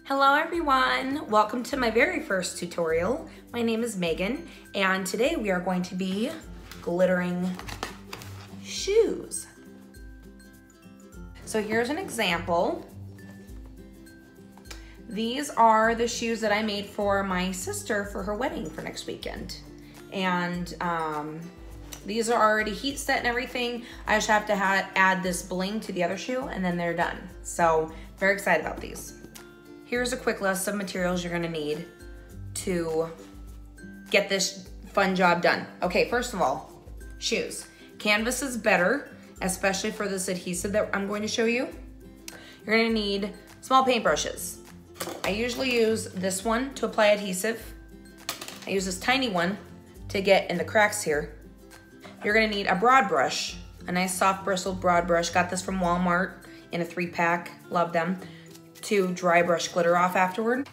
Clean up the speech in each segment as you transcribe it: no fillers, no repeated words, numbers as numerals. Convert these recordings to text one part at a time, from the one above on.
Hello everyone, welcome to my very first tutorial. My name is Megan and today we are going to be glittering shoes. So here's an example. These are the shoes that I made for my sister for her wedding for next weekend. And these are already heat set and everything. I just have to add this bling to the other shoe and then they're done. So very excited about these. Here's a quick list of materials you're gonna need to get this fun job done. Okay, first of all, shoes. Canvas is better, especially for this adhesive that I'm going to show you. You're gonna need small paintbrushes. I usually use this one to apply adhesive. I use this tiny one to get in the cracks here. You're gonna need a broad brush, a nice soft bristled broad brush. Got this from Walmart in a 3-pack, love them. To dry brush glitter off afterward.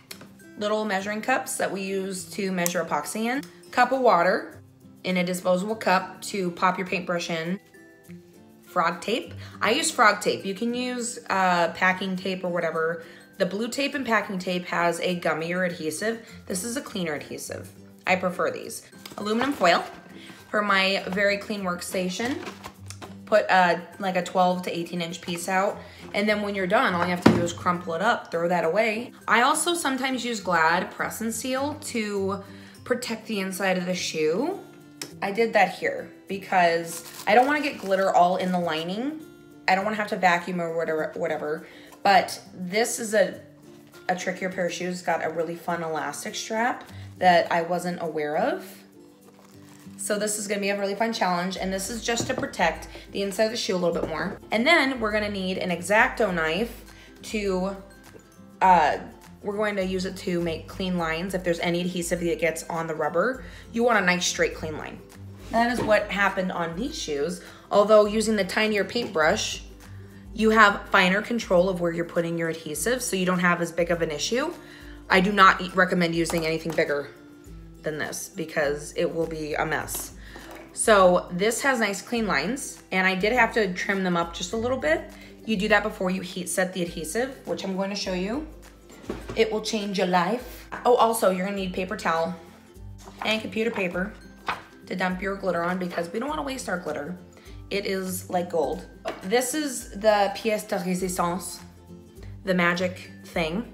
Little measuring cups that we use to measure epoxy in. Cup of water in a disposable cup to pop your paintbrush in. Frog tape. I use frog tape. You can use packing tape or whatever. The blue tape and packing tape has a gummier adhesive. This is a cleaner adhesive. I prefer these. Aluminum foil for my very clean workstation. Put like a 12 to 18 inch piece out. And then when you're done, all you have to do is crumple it up, throw that away. I also sometimes use Glad Press and Seal to protect the inside of the shoe. I did that here because I don't want to get glitter all in the lining. I don't want to have to vacuum or whatever. But this is a trickier pair of shoes. It's got a really fun elastic strap that I wasn't aware of. So this is gonna be a really fun challenge, and this is just to protect the inside of the shoe a little bit more. And then we're gonna need an X-Acto knife to, we're going to use it to make clean lines. If there's any adhesive that gets on the rubber, you want a nice straight clean line. That is what happened on these shoes. Although using the tinier paintbrush, you have finer control of where you're putting your adhesive, so you don't have as big of an issue. I do not recommend using anything bigger than this because it will be a mess. So this has nice clean lines and I did have to trim them up just a little bit. You do that before you heat set the adhesive, which I'm going to show you. It will change your life. Oh, also you're gonna need paper towel and computer paper to dump your glitter on because we don't want to waste our glitter. It is like gold. This is the pièce de résistance, the magic thing.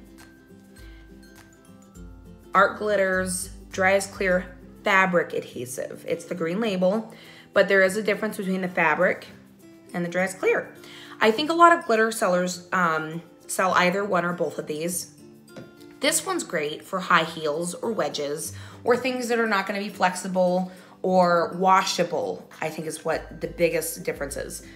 Art Glitter's Dries Clear Fabric Adhesive. It's the green label, but there is a difference between the fabric and the Dries Clear. I think a lot of glitter sellers sell either one or both of these. This one's great for high heels or wedges or things that are not going to be flexible or washable, I think is what the biggest difference is.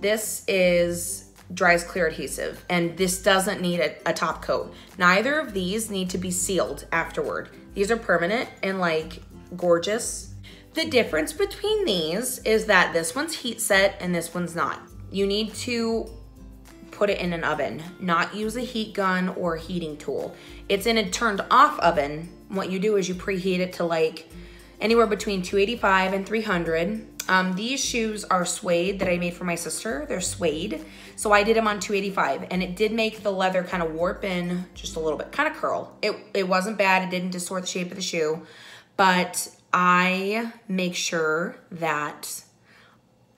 This is Dries Clear Adhesive, and this doesn't need a top coat. Neither of these need to be sealed afterward. These are permanent and like gorgeous. The difference between these is that this one's heat set and this one's not. You need to put it in an oven, not use a heat gun or a heating tool. It's in a turned off oven. What you do is you preheat it to like anywhere between 285 and 300. These shoes are suede that I made for my sister. They're suede. So I did them on 285 and it did make the leather kind of warp in just a little bit, kind of curl. It wasn't bad. It didn't distort the shape of the shoe, but I make sure that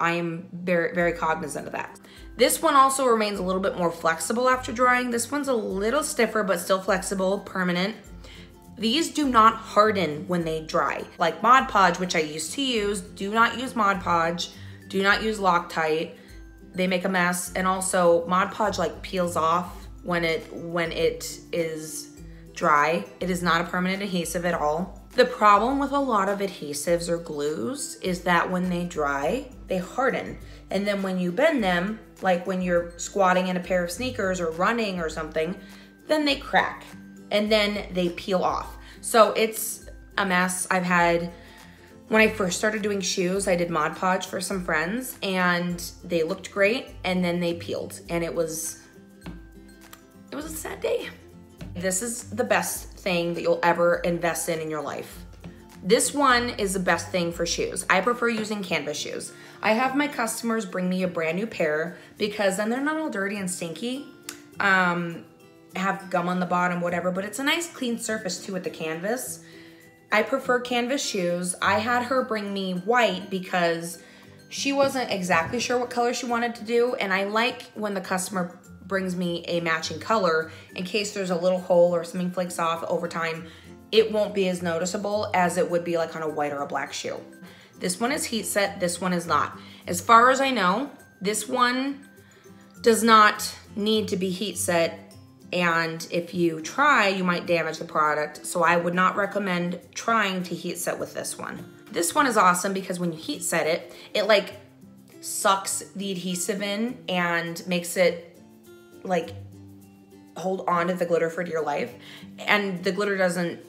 I am very, very cognizant of that. This one also remains a little bit more flexible after drying. This one's a little stiffer, but still flexible, permanent. These do not harden when they dry. Like Mod Podge, which I used to use, do not use Mod Podge, do not use Loctite. They make a mess. And also Mod Podge like peels off when it is dry. It is not a permanent adhesive at all. The problem with a lot of adhesives or glues is that when they dry, they harden. And then when you bend them, like when you're squatting in a pair of sneakers or running or something, then they crack. And then they peel off. So it's a mess. I've had, when I first started doing shoes, I did Mod Podge for some friends and they looked great and then they peeled and it was a sad day. This is the best thing that you'll ever invest in your life. This one is the best thing for shoes. I prefer using canvas shoes. I have my customers bring me a brand new pair because then they're not all dirty and stinky. have gum on the bottom, whatever, but it's a nice clean surface too with the canvas. I prefer canvas shoes. I had her bring me white because she wasn't exactly sure what color she wanted to do, and I like when the customer brings me a matching color in case there's a little hole or something flakes off over time. It won't be as noticeable as it would be like on a white or a black shoe. This one is heat set, this one is not. As far as I know, this one does not need to be heat set, and if you try, you might damage the product, so I would not recommend trying to heat set with this one. This one is awesome because when you heat set it, it like sucks the adhesive in and makes it like hold on to the glitter for dear life, and the glitter doesn't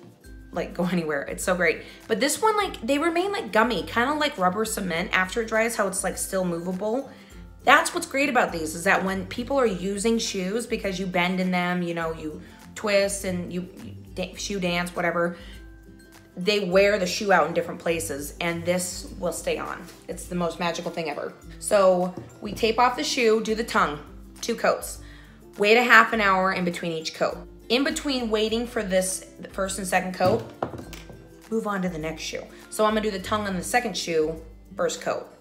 like go anywhere. It's so great. But this one, like, they remain like gummy, kind of like rubber cement after it dries, how it's like still movable. That's what's great about these, is that when people are using shoes, because you bend in them, you know, you twist and you shoe dance, whatever, they wear the shoe out in different places and this will stay on. It's the most magical thing ever. So we tape off the shoe, do the tongue, 2 coats. Wait a half an hour in between each coat. In between waiting for this first and second coat, move on to the next shoe. So I'm gonna do the tongue on the second shoe, first coat.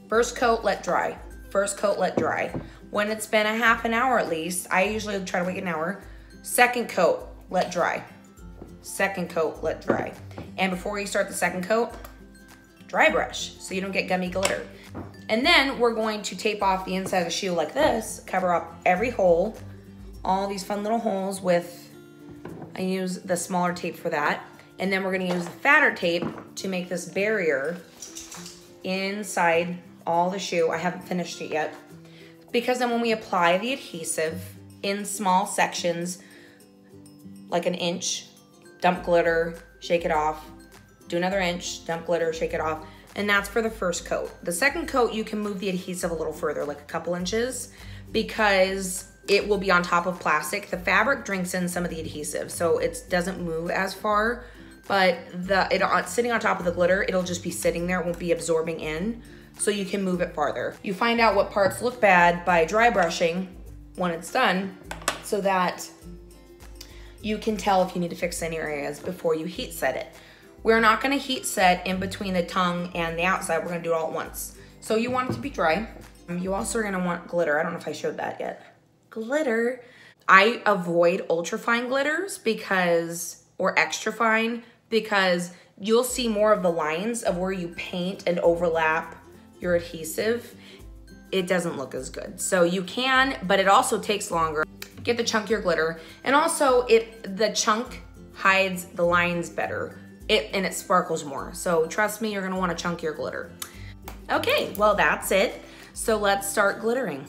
First coat, let dry. First coat, let dry. When it's been a half an hour at least, I usually try to wait an hour. Second coat, let dry. Second coat, let dry. And before you start the second coat, dry brush so you don't get gummy glitter. And then we're going to tape off the inside of the shoe like this, cover up every hole, all these fun little holes with, I use the smaller tape for that. And then we're gonna use the fatter tape to make this barrier inside all the shoe. I haven't finished it yet. Because then when we apply the adhesive in small sections, like an inch, dump glitter, shake it off, do another inch, dump glitter, shake it off, and that's for the first coat. The second coat, you can move the adhesive a little further, like a couple inches, because it will be on top of plastic. The fabric drinks in some of the adhesive, so it doesn't move as far, but sitting on top of the glitter, it'll just be sitting there, it won't be absorbing in, so you can move it farther. You find out what parts look bad by dry brushing when it's done, so that you can tell if you need to fix any areas before you heat set it. We're not gonna heat set in between the tongue and the outside, we're gonna do it all at once. So you want it to be dry. You also are gonna want glitter. I don't know if I showed that yet. Glitter. I avoid ultra fine glitters or extra fine, because you'll see more of the lines of where you paint and overlap your adhesive. It doesn't look as good. So you can, but it also takes longer. Get the chunkier glitter. And also the chunk hides the lines better. And it sparkles more. So trust me, you're gonna want a chunkier glitter. Okay, well that's it. So let's start glittering.